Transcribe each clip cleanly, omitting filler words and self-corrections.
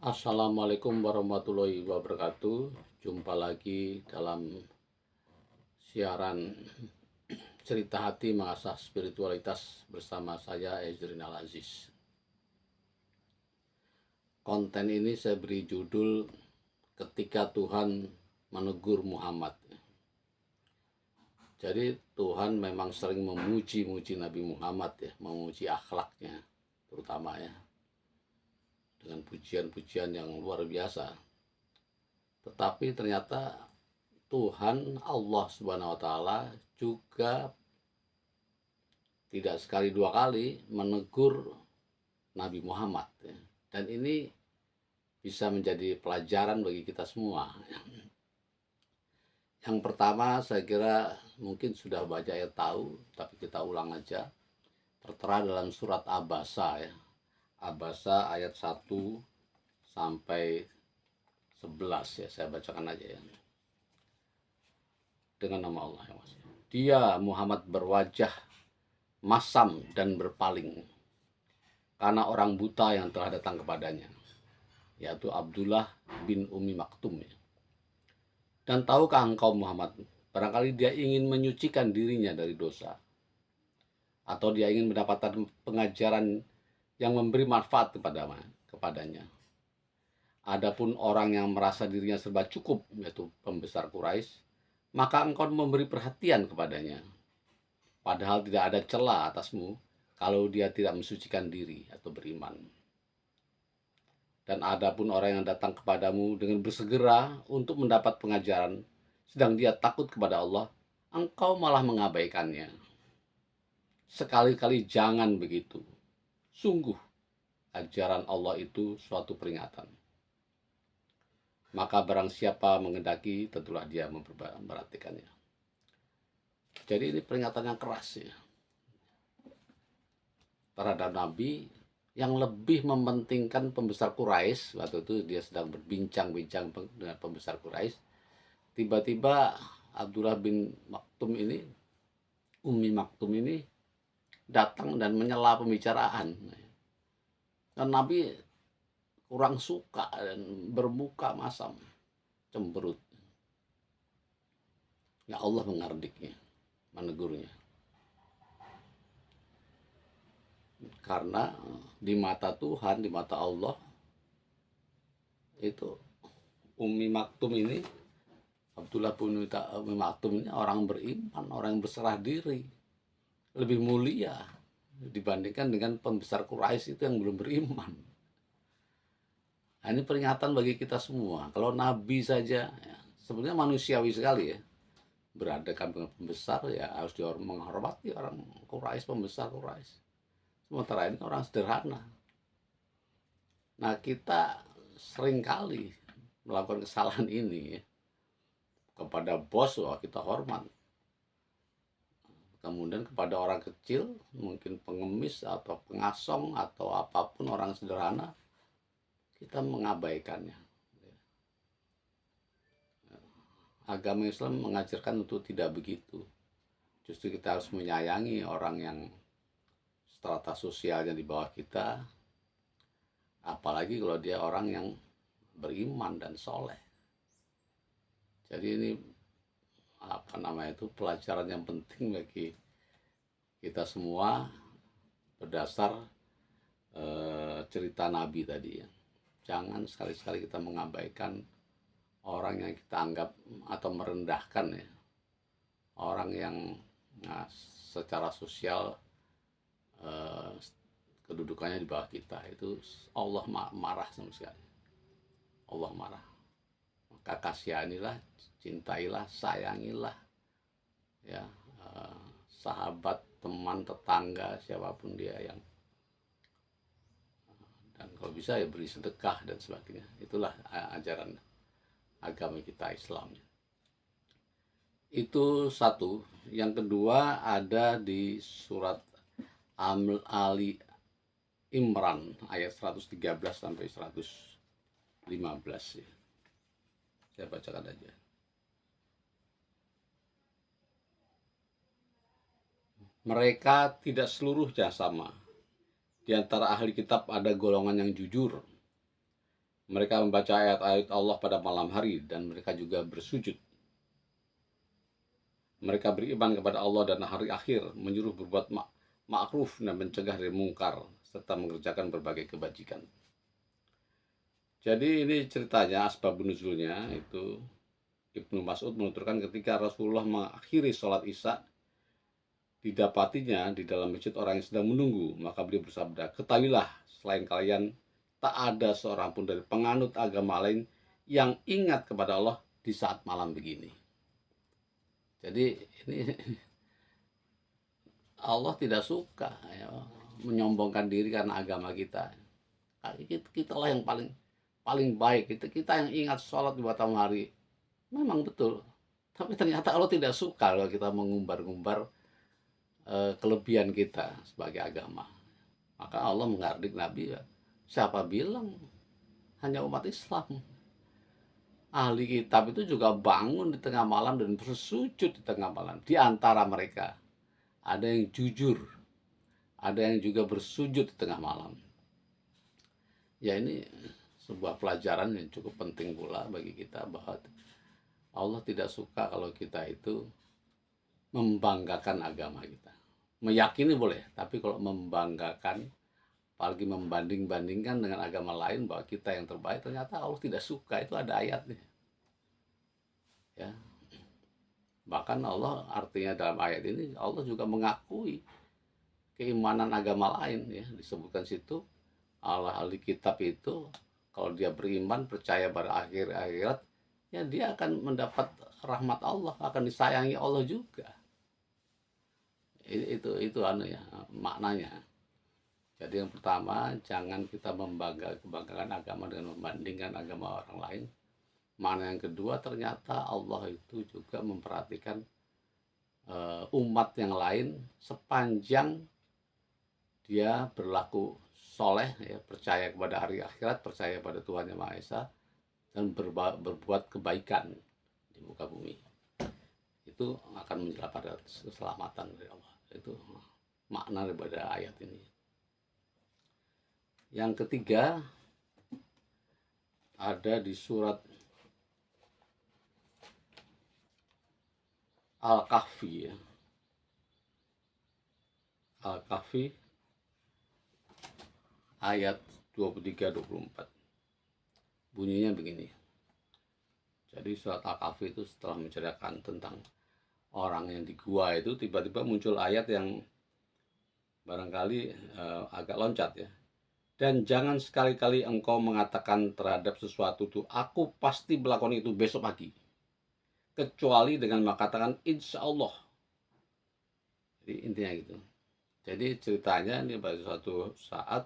Assalamualaikum warahmatullahi wabarakatuh. Jumpa lagi dalam siaran cerita hati mengasah spiritualitas bersama saya Ezrin Al Aziz. Konten ini saya beri judul Ketika Tuhan Menegur Muhammad. Jadi Tuhan memang sering memuji-muji Nabi Muhammad ya, memuji akhlaknya terutama ya, dengan pujian-pujian yang luar biasa. Tetapi ternyata Tuhan Allah Subhanahu wa taala juga tidak sekali dua kali menegur Nabi Muhammad ya. Dan ini bisa menjadi pelajaran bagi kita semua. Yang pertama saya kira mungkin sudah banyak yang tahu, tapi kita ulang aja. Tertera dalam surat Abasa ya. Abasa ayat 1 sampai 11 ya, saya bacakan aja ya. Dengan nama Allah yang Maha. Dia Muhammad berwajah masam dan berpaling karena orang buta yang telah datang kepadanya, yaitu Abdullah bin Umi Maktum. Dan tahukah engkau Muhammad, barangkali dia ingin menyucikan dirinya dari dosa, atau dia ingin mendapatkan pengajaran yang memberi manfaat kepadanya. Adapun orang yang merasa dirinya serba cukup, yaitu pembesar Quraisy, maka engkau memberi perhatian kepadanya, padahal tidak ada celah atasmu kalau dia tidak mensucikan diri atau beriman. Dan adapun orang yang datang kepadamu dengan bersegera untuk mendapat pengajaran, sedang dia takut kepada Allah, engkau malah mengabaikannya. Sekali-kali jangan begitu. Sungguh, ajaran Allah itu suatu peringatan. Maka barang siapa mengendaki, tentulah dia memperhatikannya. Jadi ini peringatan yang keras ya terhadap Nabi, yang lebih mementingkan pembesar Quraisy. Waktu itu dia sedang berbincang-bincang dengan pembesar Quraisy. Tiba-tiba Abdullah bin Maktum ini, Umi Maktum ini datang dan menyela pembicaraan. Dan Nabi kurang suka dan bermuka masam, cemberut. Ya Allah mengardiknya, menegurnya. Karena di mata Tuhan, di mata Allah, itu Umi Maktum ini, Abdullah bin Umi Maktum ini orang beriman, orang yang berserah diri, lebih mulia dibandingkan dengan pembesar Quraisy itu yang belum beriman. Nah, ini peringatan bagi kita semua. Kalau Nabi saja ya, sebenarnya manusiawi sekali ya, berhadapan dengan pembesar ya harus menghormati orang Quraisy, pembesar Quraisy. Sementara ini orang sederhana. Nah, kita seringkali melakukan kesalahan ini ya. Kepada bos, wah kita hormat. Kemudian kepada orang kecil, mungkin pengemis atau pengasong atau apapun orang sederhana, kita mengabaikannya. Agama Islam mengajarkan untuk tidak begitu. Justru kita harus menyayangi orang yang strata sosialnya di bawah kita, apalagi kalau dia orang yang beriman dan soleh. Jadi ini pelajaran yang penting bagi kita semua berdasar cerita Nabi tadi ya. Jangan sekali-sekali kita mengabaikan orang yang kita anggap atau merendahkan ya, orang yang secara sosial kedudukannya di bawah kita. Itu Allah marah sama sekali. Allah marah. Maka kasihanilah, cintailah, sayangilah ya, sahabat, teman, tetangga, siapapun dia yang, dan kalau bisa ya beri sedekah dan sebagainya. Itulah ajaran agama kita Islam. Itu satu. Yang kedua ada di surat Ali Imran ayat 113 sampai 115 ya. Saya bacakan aja. Mereka tidak seluruhnya sama. Di antara ahli kitab ada golongan yang jujur, Mereka membaca ayat-ayat Allah pada malam hari dan mereka juga bersujud. Mereka beriman kepada Allah dan hari akhir, menyuruh berbuat ma'ruf dan mencegah dari mungkar, serta mengerjakan berbagai kebajikan. Jadi ini ceritanya, asbabun nuzulnya itu Ibnu Mas'ud menuturkan ketika Rasulullah mengakhiri sholat Isya, didapatinya di dalam masjid orang yang sedang menunggu, maka beliau bersabda, ketahuilah selain kalian tak ada seorang pun dari penganut agama lain yang ingat kepada Allah di saat malam begini. Jadi ini Allah tidak suka ya, menyombongkan diri karena agama kita. Kita lah yang paling baik. Kita yang ingat sholat di malam hari. Memang betul. Tapi ternyata Allah tidak suka kalau kita mengumbar-ngumbar kelebihan kita sebagai agama. Maka Allah menghardik Nabi, siapa bilang hanya umat Islam? Ahli kitab itu juga bangun di tengah malam dan bersujud di tengah malam. Di antara mereka ada yang jujur, ada yang juga bersujud di tengah malam. Ya, ini sebuah pelajaran yang cukup penting pula bagi kita, bahwa Allah tidak suka kalau kita itu membanggakan agama kita. Meyakini boleh, tapi kalau membanggakan, apalagi membanding-bandingkan dengan agama lain bahwa kita yang terbaik, ternyata Allah tidak suka. Itu ada ayatnya ya. Bahkan Allah, artinya dalam ayat ini Allah juga mengakui keimanan agama lain ya. Disebutkan situ, Allah ahli kitab itu kalau dia beriman, percaya pada akhirat, ya dia akan mendapat rahmat Allah, akan disayangi Allah juga. Itu ya, maknanya. Jadi yang pertama, jangan kita membanggakan agama dengan membandingkan agama orang lain. Mana yang kedua, ternyata Allah itu juga memperhatikan umat yang lain sepanjang dia berlaku soleh ya, percaya kepada hari akhirat, percaya pada Tuhan Yang Maha Esa, dan berbuat kebaikan di muka bumi. Itu akan mendapat keselamatan dari Allah. Itu makna daripada ayat ini. Yang ketiga ada di surat Al-Kahfi ya. Al-Kahfi ayat 23-24. Bunyinya begini. Jadi surat Al-Kahfi itu setelah menceritakan tentang orang yang di gua itu, tiba-tiba muncul ayat yang barangkali agak loncat ya. Dan jangan sekali-kali engkau mengatakan terhadap sesuatu itu, aku pasti melakukan itu besok pagi, kecuali dengan mengatakan insya Allah. Jadi intinya gitu. Jadi ceritanya ini pada suatu saat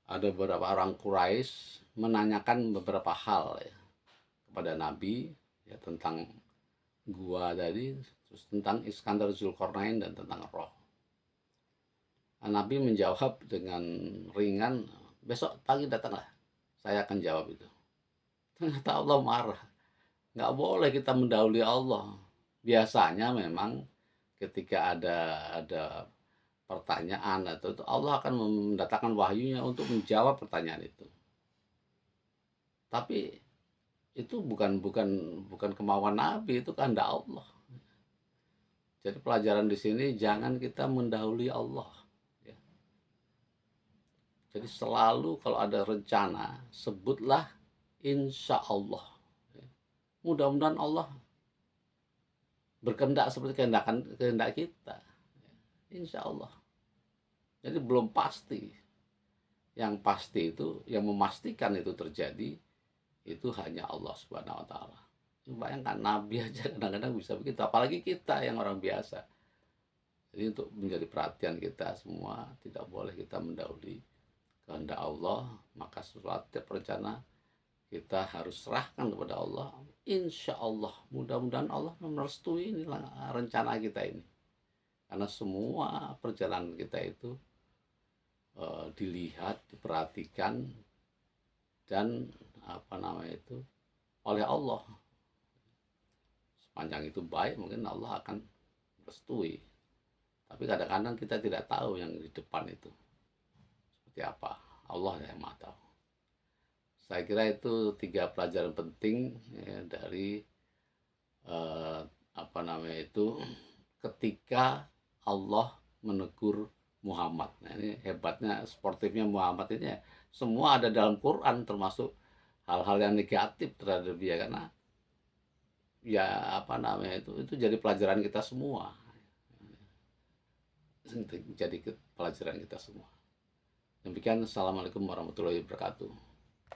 ada beberapa orang Quraisy menanyakan beberapa hal ya kepada Nabi ya, tentang gua tadi, terus tentang Iskandar Zulkarnain dan tentang roh. Nabi menjawab dengan ringan, besok pagi datanglah, saya akan jawab itu. Ternyata Allah marah. Nggak boleh kita mendahului Allah. Biasanya memang ketika ada pertanyaan atau itu, Allah akan mendatangkan wahyunya untuk menjawab pertanyaan itu. Tapi itu bukan kemauan Nabi, itu kehendak Allah. Jadi pelajaran di sini, jangan kita mendahului Allah. Ya. Jadi selalu kalau ada rencana, sebutlah insya Allah. Ya. Mudah-mudahan Allah berkehendak seperti kehendak kita. Ya. Insya Allah. Jadi belum pasti. Yang pasti itu, yang memastikan itu terjadi, itu hanya Allah Subhanahu wa Ta'ala. Bayangkan Nabi aja kadang-kadang bisa begitu, apalagi kita yang orang biasa. Jadi untuk menjadi perhatian kita semua, tidak boleh kita mendahului kehendak Allah. Maka setiap rencana kita harus serahkan kepada Allah. Insya Allah, mudah-mudahan Allah merestui inilah rencana kita ini. Karena semua perjalanan kita itu dilihat, diperhatikan, dan oleh Allah. Sepanjang itu baik, mungkin Allah akan merestui. Tapi kadang-kadang kita tidak tahu yang di depan itu seperti apa. Allah yang Maha tahu. Saya kira itu 3 pelajaran penting ya, dari apa namanya itu, ketika Allah menegur Muhammad. Nah, ini hebatnya, sportifnya Muhammad ini ya, semua ada dalam Quran, termasuk hal-hal yang negatif terhadap dia, karena ya apa namanya itu jadi pelajaran kita semua. Jadi pelajaran kita semua. Demikian, assalamualaikum warahmatullahi wabarakatuh.